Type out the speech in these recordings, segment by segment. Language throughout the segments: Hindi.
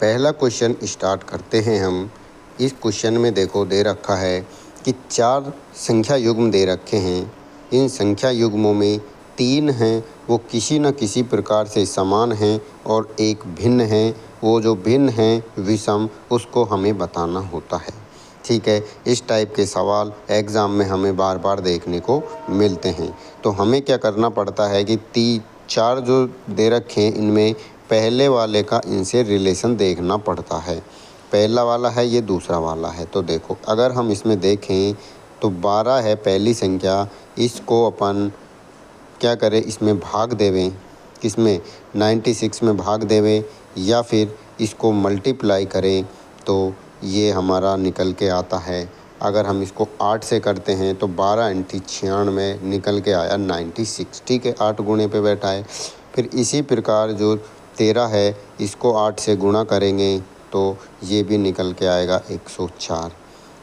पहला क्वेश्चन स्टार्ट करते हैं हम। इस क्वेश्चन में देखो दे रखा है कि 4 संख्या युग्म दे रखे हैं। इन संख्या युग्मों में 3 हैं वो किसी न किसी प्रकार से समान हैं और एक भिन्न है। वो जो भिन्न हैं विषम, उसको हमें बताना होता है। ठीक है, इस टाइप के सवाल एग्ज़ाम में हमें बार बार देखने को मिलते हैं। तो हमें क्या करना पड़ता है कि 4 जो दे रखे हैं इनमें पहले वाले का इनसे रिलेशन देखना पड़ता है। पहला वाला है, ये दूसरा वाला है। तो देखो अगर हम इसमें देखें तो 12 है पहली संख्या। इसको अपन क्या करें, इसमें भाग देवें, किसमें 96 में भाग देवें, या फिर इसको मल्टीप्लाई करें तो ये हमारा निकल के आता है। अगर हम इसको 8 से करते हैं तो 12 × 96 निकल के आया 96। ठीक है, 8 गुणे पे बैठा है। फिर इसी प्रकार जो 13 है इसको 8 से गुणा करेंगे तो ये भी निकल के आएगा 104।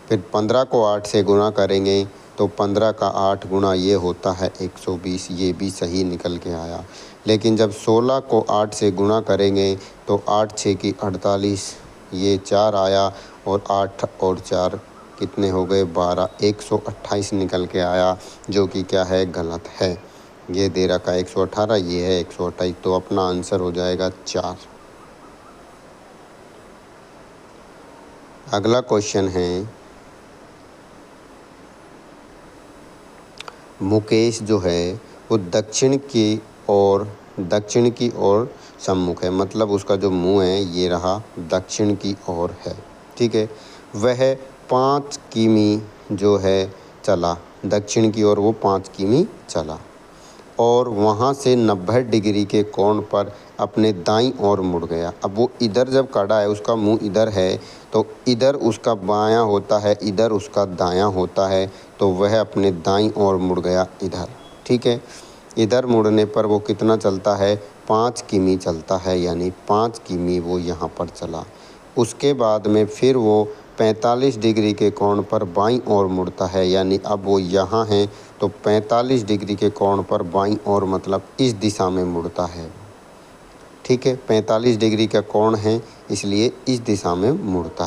फिर 15 को 8 से गुणा करेंगे तो 15 का 8 गुणा ये होता है 120, ये भी सही निकल के आया। लेकिन जब 16 को 8 से गुणा करेंगे तो 8 6 की 48, ये 4 आया, और 8 और 4 कितने हो गए 12, 128 निकल के आया, जो कि क्या है, गलत है। ये दे रखा है 118, ये है 128, तो अपना आंसर हो जाएगा 4। अगला क्वेश्चन है, मुकेश जो है वो दक्षिण की ओर सम्मुख है। मतलब उसका जो मुंह है ये रहा दक्षिण की ओर है। ठीक है, वह 5 किमी जो है चला, दक्षिण की ओर वो 5 किमी चला और वहाँ से 90 डिग्री के कोण पर अपने दाईं ओर मुड़ गया। अब वो इधर जब खड़ा है, उसका मुंह इधर है, तो इधर उसका बायां होता है, इधर उसका दायां होता है, तो वह अपने दाईं ओर मुड़ गया इधर। ठीक है, इधर मुड़ने पर वो कितना चलता है, 5 किमी चलता है, यानी 5 किमी वो यहाँ पर चला। उसके बाद में फिर वो 45 डिग्री के कोण पर बाईं ओर मुड़ता है, यानी अब वो यहाँ है तो 45 डिग्री के कोण पर बाईं ओर मतलब इस दिशा में मुड़ता है। ठीक है, 45 डिग्री का कोण है इसलिए इस दिशा में मुड़ता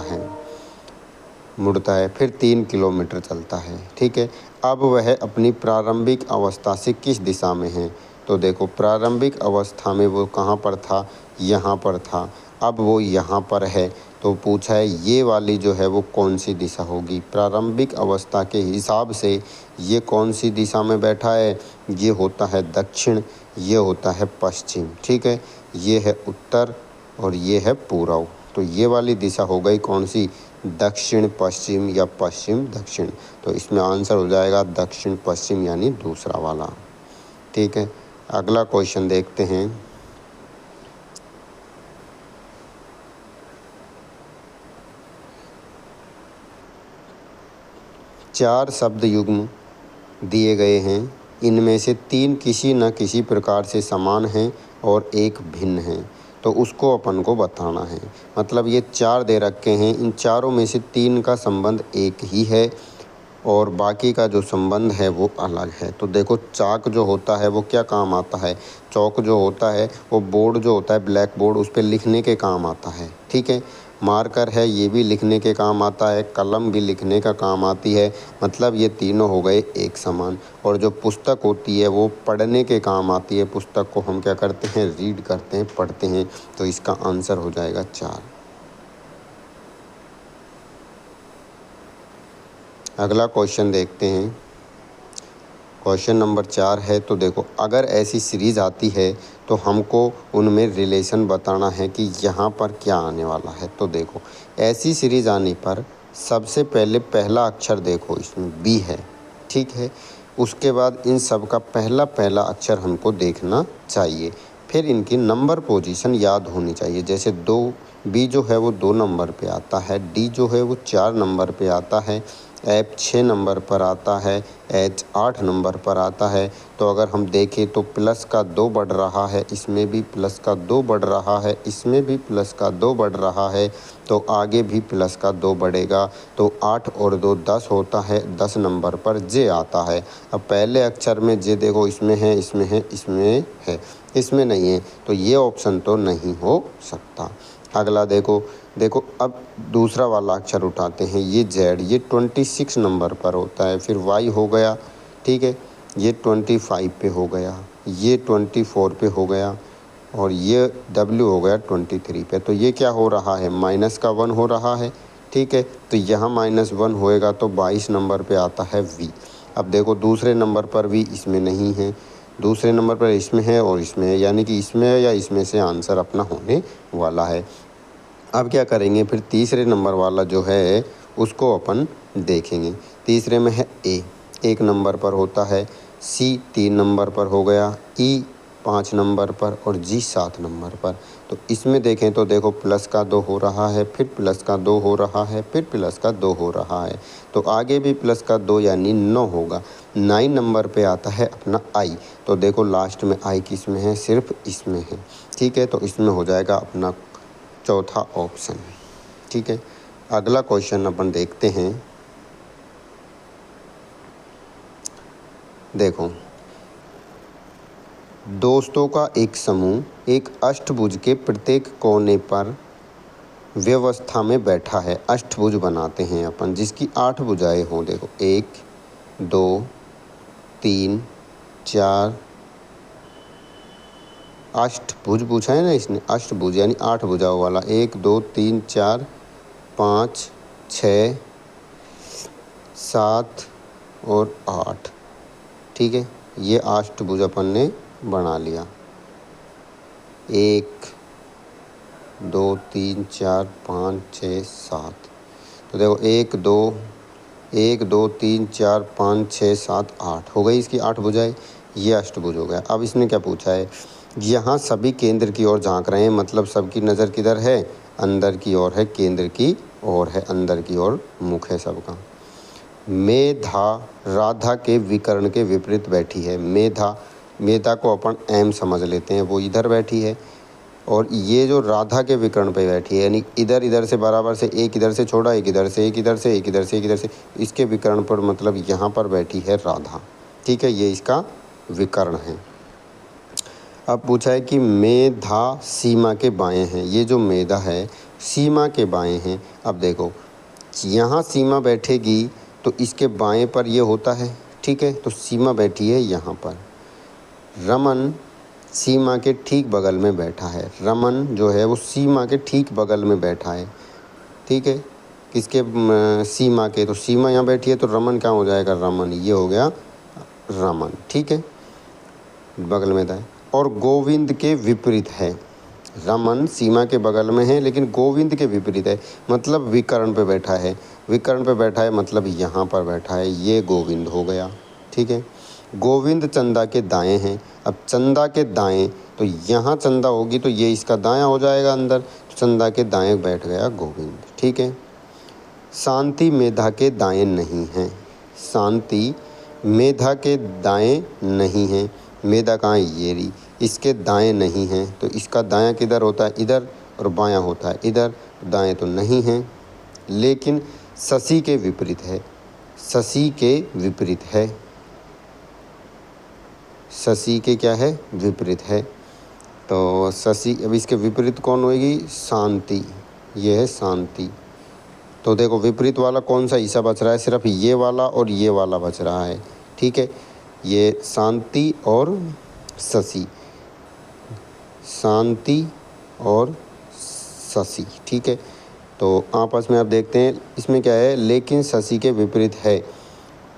है। फिर 3 किलोमीटर चलता है। ठीक है, अब वह अपनी प्रारंभिक अवस्था से किस दिशा में है, तो देखो प्रारंभिक अवस्था में वो कहाँ पर था, यहाँ पर था। अब वो यहाँ पर है तो पूछा है ये वाली जो है वो कौन सी दिशा होगी। प्रारंभिक अवस्था के हिसाब से ये कौन सी दिशा में बैठा है, ये होता है दक्षिण, ये होता है पश्चिम। ठीक है, ये है उत्तर और ये है पूर्व। तो ये वाली दिशा हो गई कौन सी, दक्षिण पश्चिम या पश्चिम दक्षिण। तो इसमें आंसर हो जाएगा दक्षिण पश्चिम, यानी दूसरा वाला। ठीक है, अगला क्वेश्चन देखते हैं। चार शब्द युग्म दिए गए हैं, इनमें से 3 किसी न किसी प्रकार से समान हैं और एक भिन्न है, तो उसको अपन को बताना है। मतलब ये 4 दे रखे हैं, इन चारों में से 3 का संबंध एक ही है और बाकी का जो संबंध है वो अलग है। तो देखो चाक जो होता है वो क्या काम आता है, चौक जो होता है वो बोर्ड जो होता है ब्लैक बोर्ड, उस पर लिखने के काम आता है। ठीक है, मार्कर है ये भी लिखने के काम आता है, कलम भी लिखने का काम आती है। मतलब ये तीनों हो गए एक समान। और जो पुस्तक होती है वो पढ़ने के काम आती है, पुस्तक को हम क्या करते हैं, रीड करते हैं, पढ़ते हैं। तो इसका आंसर हो जाएगा 4। अगला क्वेश्चन देखते हैं, क्वेश्चन नंबर 4 है। तो देखो अगर ऐसी सीरीज़ आती है तो हमको उनमें रिलेशन बताना है कि यहाँ पर क्या आने वाला है। तो देखो ऐसी सीरीज़ आने पर सबसे पहले पहला अक्षर देखो इसमें बी है। ठीक है, उसके बाद इन सब का पहला पहला अक्षर हमको देखना चाहिए। फिर इनकी नंबर पोजीशन याद होनी चाहिए। जैसे बी जो है वो 2 नंबर पे आता है, डी जो है वो 4 नंबर पे आता है, एफ 6 नंबर पर आता है, एच 8 नंबर पर आता है। तो अगर हम देखें तो प्लस का 2 बढ़ रहा है, इसमें भी प्लस का 2 बढ़ रहा है, इसमें भी प्लस का 2 बढ़ रहा है, तो आगे भी प्लस का 2 बढ़ेगा। तो 8 और 2 10 होता है, 10 नंबर पर जे आता है। अब पहले अक्षर में जे देखो इसमें है, इसमें है, इसमें है, इसमें नहीं है, तो ये ऑप्शन तो नहीं हो सकता। अगला देखो, अब दूसरा वाला अक्षर उठाते हैं, ये जेड, ये 26 नंबर पर होता है। फिर वाई हो गया, ठीक है, ये 25 पे हो गया, ये 24 पे हो गया, और ये डब्ल्यू हो गया 23 पे। तो ये क्या हो रहा है, माइनस का 1 हो रहा है, ठीक है। तो यहाँ -1 होएगा तो 22 नंबर पे आता है वी। अब देखो दूसरे नंबर पर भी इसमें नहीं है, दूसरे नंबर पर इसमें है और इसमें है, यानी कि इसमें या इसमें से आंसर अपना होने वाला है। अब क्या करेंगे, फिर तीसरे नंबर वाला जो है उसको अपन देखेंगे। तीसरे में है ए, 1 नंबर पर होता है, सी 3 नंबर पर हो गया, ई 5 नंबर पर और जी 7 नंबर पर। तो इसमें देखें तो देखो प्लस का 2 हो रहा है, फिर प्लस का 2 हो रहा है, फिर प्लस का 2 हो रहा है। तो आगे भी प्लस का 2 यानी 9 होगा। 9 नंबर पे आता है अपना आई। तो देखो लास्ट में आई किस में है, सिर्फ इसमें है, ठीक है। तो इसमें हो जाएगा अपना चौथा ऑप्शन, ठीक है। अगला क्वेश्चन अपन देखते हैं। देखो, दोस्तों का एक समूह एक अष्टभुज के प्रत्येक कोने पर व्यवस्था में बैठा है। अष्टभुज बनाते हैं अपन जिसकी 8 भुजाएं हों। देखो 1 2 3 4, अष्टभुज पूछा है ना इसने, अष्टभुज यानी 8 भुजाओं वाला। 1 2 3 4 5 6 7 और 8, ठीक है। ये अष्टभुज अपन ने बना लिया। 1 2 3 4 5 6 7। तो देखो 1 2 3 4 5 6 7 8 हो गई इसकी 8 भुजाएं। ये अष्टभुज हो गया। अब इसने क्या पूछा है, यहाँ सभी केंद्र की ओर झांक रहे हैं, मतलब सबकी नज़र किधर है, अंदर की ओर है, केंद्र की ओर है, अंदर की ओर मुख है सबका। मेधा राधा के विकर्ण के विपरीत बैठी है। मेधा को अपन एम समझ लेते हैं, वो इधर बैठी है, और ये जो राधा के विकर्ण पे बैठी है यानी इधर से बराबर से, एक इधर से छोड़ा, एक इधर से, एक इधर से, एक इधर से, एक इधर से, इसके विकर्ण पर मतलब यहाँ पर बैठी है राधा, ठीक है। ये इसका विकर्ण है। अब पूछा है कि मेधा सीमा के बाएं हैं। ये जो मेधा है सीमा के बाएं हैं। अब देखो यहाँ सीमा बैठेगी तो इसके बाएं पर ये होता है, ठीक है। तो सीमा बैठी है यहाँ पर। रमन सीमा के ठीक बगल में बैठा है। रमन जो है वो सीमा के ठीक बगल में बैठा है, ठीक है। किसके, सीमा के। तो सीमा यहाँ बैठी है तो रमन क्या हो जाएगा, रमन। ये हो गया रमन, ठीक है, बगल में था। और गोविंद के विपरीत है। रमन सीमा के बगल में है लेकिन गोविंद के विपरीत है, मतलब विकर्ण पे बैठा है। विकर्ण पे बैठा है मतलब यहाँ पर बैठा है, ये गोविंद हो गया, ठीक है। गोविंद चंदा के दाएं हैं। अब चंदा के दाएं, तो यहाँ चंदा होगी तो ये इसका दायां हो जाएगा अंदर, तो चंदा के दाएं बैठ गया गोविंद, ठीक है। शांति मेधा के दाएं नहीं है। शांति मेधा के दाएं नहीं है। मेधा कहाँ है, ये रही, इसके दाएं नहीं हैं। तो इसका दायां किधर होता है, इधर, और बायां होता है इधर। दाएं तो नहीं है, लेकिन शशि के विपरीत है। शशि के विपरीत है। शशि के क्या है, विपरीत है। तो शशि, अब इसके विपरीत कौन होगी, शांति। ये है शांति। तो देखो विपरीत वाला कौन सा हिस्सा बच रहा है, सिर्फ ये वाला और ये वाला बच रहा है, ठीक है। ये शांति और शशि, शांति और शशि, ठीक है। तो आपस में आप देखते हैं इसमें क्या है, लेकिन शशि के विपरीत है।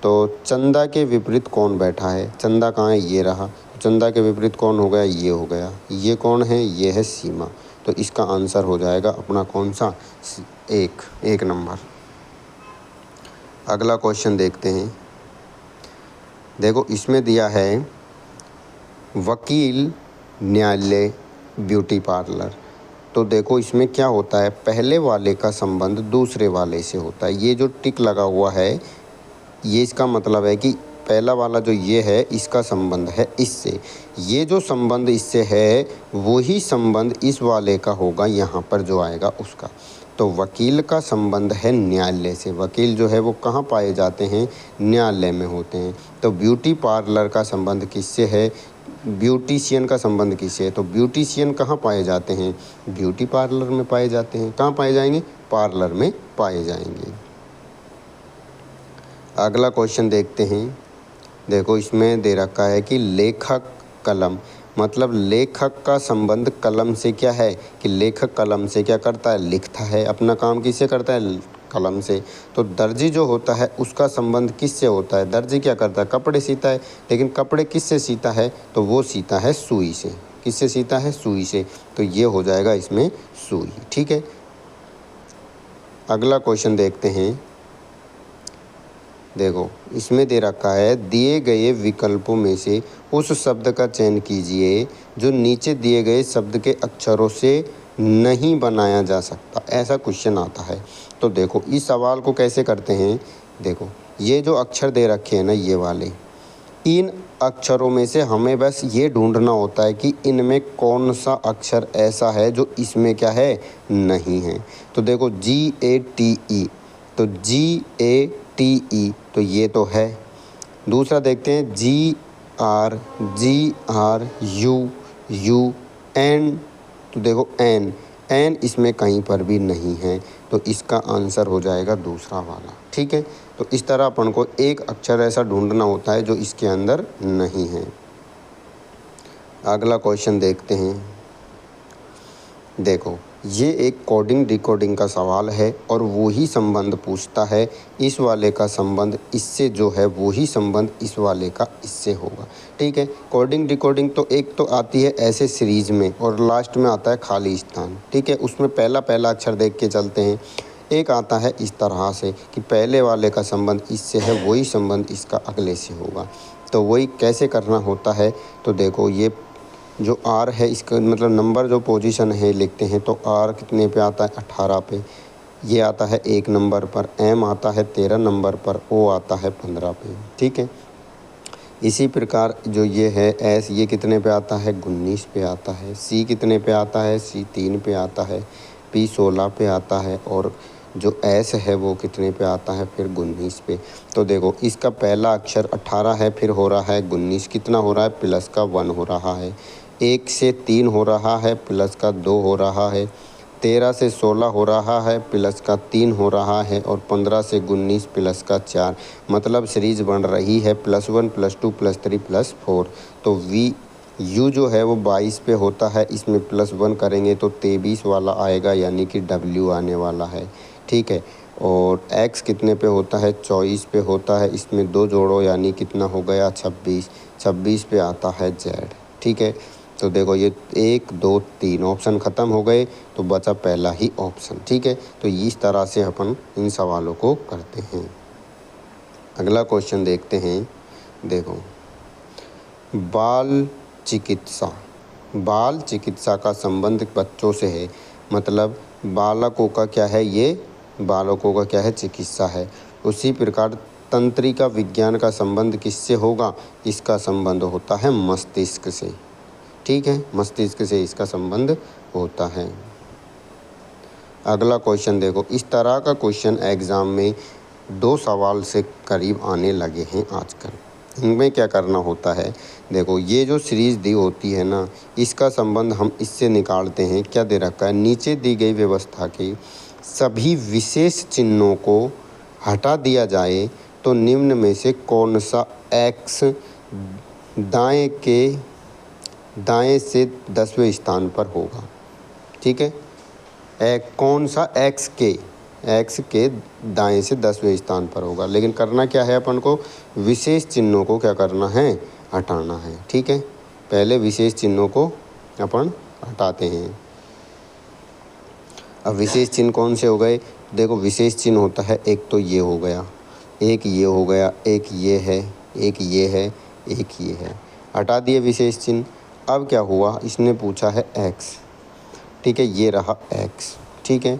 तो चंदा के विपरीत कौन बैठा है, चंदा कहाँ है, ये रहा। चंदा के विपरीत कौन हो गया, ये हो गया। ये कौन है, ये है सीमा। तो इसका आंसर हो जाएगा अपना कौन सा, एक नंबर। अगला क्वेश्चन देखते हैं। देखो इसमें दिया है वकील, न्यायालय, ब्यूटी पार्लर। तो देखो इसमें क्या होता है, पहले वाले का संबंध दूसरे वाले से होता है। ये जो टिक लगा हुआ है ये इसका मतलब है कि पहला वाला जो ये है इसका संबंध है इससे। ये जो संबंध इससे है वही संबंध इस वाले का होगा, यहाँ पर जो आएगा उसका। तो वकील का संबंध है न्यायालय से। वकील जो है वो कहाँ पाए जाते हैं, न्यायालय में होते हैं। तो ब्यूटी पार्लर का संबंध किससे है, ब्यूटिशियन का संबंध किससे है? तो ब्यूटिशियन कहाँ पाए जाते हैं? ब्यूटी पार्लर में पाए जाते हैं। कहाँ पाए जाएंगे? पार्लर में पाए जाएंगे। अगला क्वेश्चन देखते हैं। देखो इसमें दे रखा है कि लेखक कलम, मतलब लेखक का संबंध कलम से क्या है कि लेखक कलम से क्या करता है? लिखता है। अपना काम किससे करता है? कलम से। तो दर्जी जो होता है उसका संबंध किससे होता है? दर्जी क्या करता है? कपड़े सीता है। लेकिन कपड़े किससे सीता है? तो वो सीता है सुई से। किससे सीता है? सुई से। तो ये हो जाएगा इसमें सुई। ठीक है। अगला क्वेश्चन देखते हैं। देखो इसमें दे रखा है दिए गए विकल्पों में से उस शब्द का चयन कीजिए जो नीचे दिए गए शब्द के अक्षरों से नहीं बनाया जा सकता। ऐसा क्वेश्चन आता है। तो देखो इस सवाल को कैसे करते हैं। देखो ये जो अक्षर दे रखे हैं ना, ये वाले, इन अक्षरों में से हमें बस ये ढूंढना होता है कि इनमें कौन सा अक्षर ऐसा है जो इसमें क्या है? नहीं है। तो देखो GATE, तो GATE तो ये तो है। दूसरा देखते हैं GRGRUUN, तो देखो N इसमें कहीं पर भी नहीं है। तो इसका आंसर हो जाएगा दूसरा वाला। ठीक है। तो इस तरह अपन को एक अक्षर ऐसा ढूंढना होता है जो इसके अंदर नहीं है। अगला क्वेश्चन देखते हैं। देखो ये एक कोडिंग डिकोडिंग का सवाल है और वही संबंध पूछता है। इस वाले का संबंध इससे जो है वही संबंध इस वाले का इससे होगा। ठीक है। कोडिंग डिकोडिंग तो एक तो आती है ऐसे सीरीज में और लास्ट में आता है खाली स्थान। ठीक है। उसमें पहला अक्षर देख के चलते हैं। एक आता है इस तरह से कि पहले वाले का संबंध इससे है, वही संबंध इसका अगले से होगा। तो वही कैसे करना होता है। तो देखो ये जो R है इसका मतलब नंबर जो पोजीशन है लिखते हैं। तो R कितने पे आता है? 18 पे। ये आता है 1 नंबर पर। M आता है 13 नंबर पर। O आता है 15 पे। ठीक है। इसी प्रकार जो ये है S, ये कितने पे आता है? 19 पे आता है। C कितने पे आता है? C 3 पे आता है। P 16 पे आता है। और जो S है वो कितने पे आता है? फिर 19 पे। तो देखो इसका पहला अक्षर 18 है, फिर हो रहा है 19, कितना हो रहा है? प्लस का 1 हो रहा है। 1 से 3 हो रहा है, प्लस का 2 हो रहा है। 13 से 16 हो रहा है, प्लस का 3 हो रहा है। और 15 से 19 प्लस का 4। मतलब सीरीज बन रही है +1 +2 +3 +4। तो U जो है वो 22 पे होता है। इसमें +1 करेंगे तो 23 वाला आएगा, यानी कि W आने वाला है। ठीक है। और X कितने पे होता है? 24 पे होता है। इसमें 2 जोड़ो यानी कितना हो गया? 26 पे आता है Z। ठीक है। तो देखो ये 1 2 3 ऑप्शन ख़त्म हो गए, तो बचा पहला ही ऑप्शन। ठीक है। तो इस तरह से अपन इन सवालों को करते हैं। अगला क्वेश्चन देखते हैं। देखो बाल चिकित्सा का संबंध बच्चों से है। मतलब बालकों का क्या है? ये बालकों का क्या है? चिकित्सा है। उसी प्रकार तंत्रिका विज्ञान का संबंध किससे होगा? इसका संबंध होता है मस्तिष्क से। ठीक है। मस्तिष्क से इसका संबंध होता है। अगला क्वेश्चन देखो, इस तरह का क्वेश्चन एग्ज़ाम में 2 सवाल से करीब आने लगे हैं आजकल। इनमें क्या करना होता है? देखो ये जो सीरीज़ दी होती है ना, इसका संबंध हम इससे निकालते हैं। क्या दे रखा है? नीचे दी गई व्यवस्था के सभी विशेष चिन्हों को हटा दिया जाए तो निम्न में से कौन सा X दाएं से 10वें स्थान पर होगा। ठीक है। कौन सा X के दाएं से 10वें स्थान पर होगा। लेकिन करना क्या है अपन को? विशेष चिन्हों को क्या करना है? हटाना है। ठीक है। पहले विशेष चिन्हों को अपन हटाते हैं। अब विशेष चिन्ह कौन से हो गए? देखो विशेष चिन्ह होता है, एक तो ये हो गया, एक ये हो गया, एक ये है, एक ये है, एक ये है। हटा दिए विशेष चिन्ह। अब क्या हुआ? इसने पूछा है X। ठीक है। ये रहा X। ठीक है।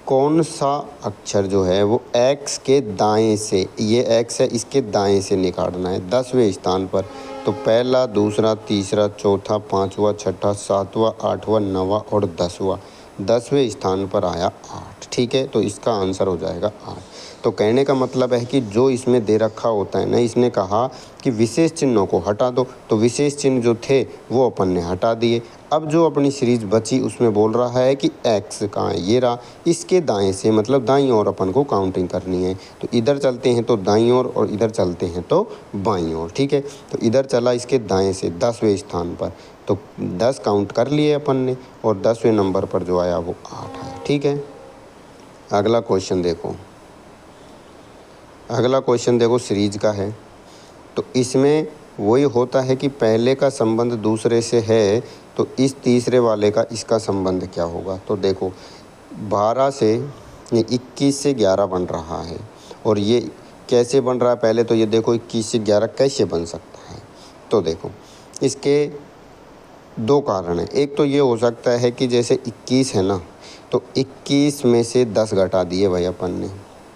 कौन सा अक्षर जो है वो X के दाएं से, ये X है, इसके दाएं से निकालना है 10वें स्थान पर। तो पहला, दूसरा, तीसरा, चौथा, 5वां, 6वां, 7वां, 8वां, 9वां और 10वां। 10वें स्थान पर आया 8। 8, ठीक है। तो इसका आंसर हो जाएगा 8। तो कहने का मतलब है कि जो इसमें दे रखा होता है ना, इसने कहा कि विशेष चिन्हों को हटा दो, तो विशेष चिन्ह जो थे वो अपन ने हटा दिए। अब जो अपनी सीरीज बची उसमें बोल रहा है कि x कहाँ है, ये रहा, इसके दाएं से मतलब दाईं ओर अपन को काउंटिंग करनी है। तो इधर चलते हैं तो दाईं ओर और इधर चलते हैं तो बाईं ओर, ठीक है। तो इधर चला इसके दाएं से 10वें स्थान पर, तो 10 काउंट कर लिए अपन ने और 10वें नंबर पर जो आया वो 8 है, ठीक है। अगला क्वेश्चन देखो, अगला क्वेश्चन देखो सीरीज का है। तो इसमें वही होता है कि पहले का संबंध दूसरे से है, तो इस तीसरे वाले का इसका संबंध क्या होगा। तो देखो 12 से 21 से 11 बन रहा है, और ये कैसे बन रहा है, पहले तो ये देखो 21 से 11 कैसे बन सकता है। तो देखो इसके दो कारण हैं। एक तो ये हो सकता है कि जैसे 21 है ना, तो 21 में से 10 घटा दिए भाई अपन ने,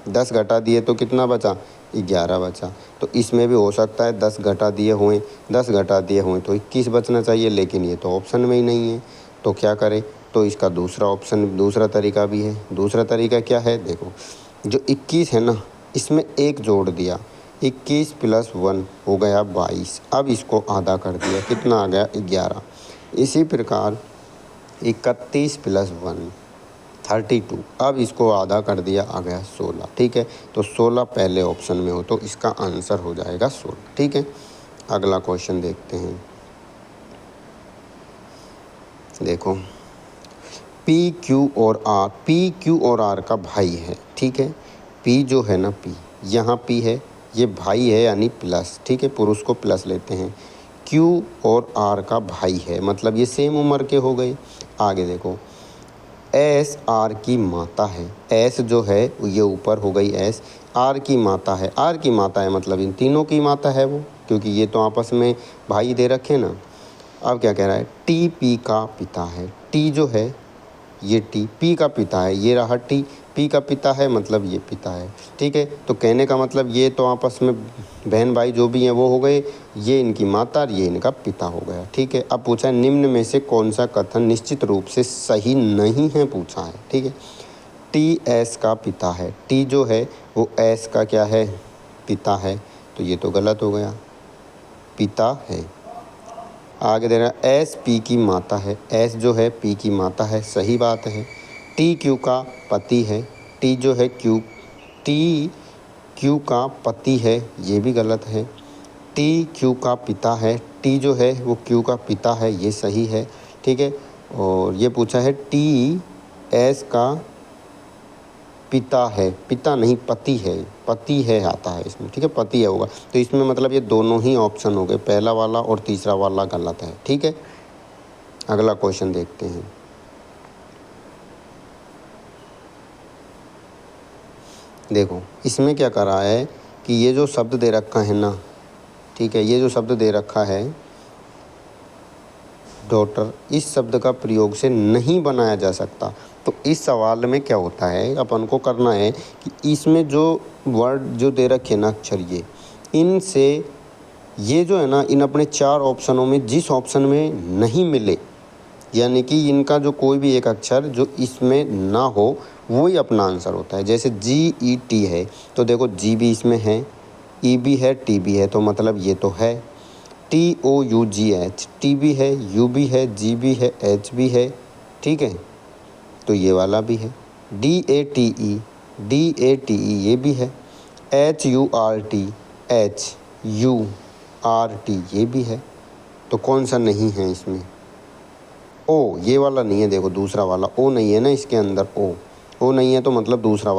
10 घटा दिए तो कितना बचा, 11 बचा। तो इसमें भी हो सकता है 10 घटा दिए हुए, 10 घटा दिए हुए तो 21 बचना चाहिए, लेकिन ये तो ऑप्शन में ही नहीं है। तो क्या करें, तो इसका दूसरा ऑप्शन, दूसरा तरीका भी है। दूसरा तरीका क्या है, देखो जो 21 है ना, इसमें एक जोड़ दिया, 21 + 1 हो गया 22। अब इसको आधा कर दिया, कितना आ गया, 11। इसी प्रकार 31 + 1 32, अब इसको आधा कर दिया, आ गया 16, ठीक है। तो 16 पहले ऑप्शन में हो, तो इसका आंसर हो जाएगा 16, ठीक है। अगला क्वेश्चन देखते हैं। देखो P Q और R, P Q और R का भाई है, ठीक है। P जो है ना, P यहाँ P है, ये भाई है यानी प्लस, ठीक है, पुरुष को प्लस लेते हैं। Q और R का भाई है, मतलब ये सेम उम्र के हो गए। आगे देखो S R की माता है, S जो है ये ऊपर हो गई S, R की माता है, R की माता है मतलब इन तीनों की माता है वो, क्योंकि ये तो आपस में भाई दे रखे ना। अब क्या कह रहा है, T P का पिता है, T जो है ये T P का पिता है, ये रहा T P का पिता है मतलब ये पिता है, ठीक है। तो कहने का मतलब ये तो आपस में बहन भाई जो भी हैं वो हो गए, ये इनकी माता और ये इनका पिता हो गया, ठीक है। अब पूछा है निम्न में से कौन सा कथन निश्चित रूप से सही नहीं है, पूछा है, ठीक है। T S का पिता है, T जो है वो S का क्या है, पिता है, तो ये तो गलत हो गया, पिता है। आगे दे रहा एस पी की माता है, एस जो है पी की माता है, सही बात है। टी क्यू का पति है, टी जो है क्यू, टी क्यू का पति है, ये भी गलत है। टी क्यू का पिता है, टी जो है वो क्यू का पिता है, ये सही है, ठीक है। और ये पूछा है टी एस का पिता है, पिता नहीं पति है, पति है आता है इसमें, ठीक है, पति है होगा। तो इसमें मतलब ये दोनों ही ऑप्शन हो गए, पहला वाला और तीसरा वाला गलत है, ठीक है। अगला क्वेश्चन देखते हैं। देखो इसमें क्या करा है कि ये जो शब्द दे रखा है ना, ठीक है, ये जो शब्द दे रखा है डॉटर, इस शब्द का प्रयोग से नहीं बनाया जा सकता। तो इस सवाल में क्या होता है, अपन को करना है कि इसमें जो वर्ड जो दे रखे ना अक्षर, ये इनसे ये जो है ना, इन अपने 4 ऑप्शनों में जिस ऑप्शन में नहीं मिले, यानी कि इनका जो कोई भी एक अक्षर जो इसमें ना हो, वही अपना आंसर होता है। जैसे GET है, तो देखो G भी इसमें है, E भी है, T भी है, तो मतलब ये तो है। TOUGH, T भी है, U भी है, G भी है, H भी है, ठीक है, तो ये वाला भी है। DATE ये भी है। HURT ये भी है। तो कौन सा नहीं है इसमें, O, ये वाला नहीं है, देखो दूसरा वाला O नहीं है ना इसके अंदर, O नहीं है, तो मतलब दूसरा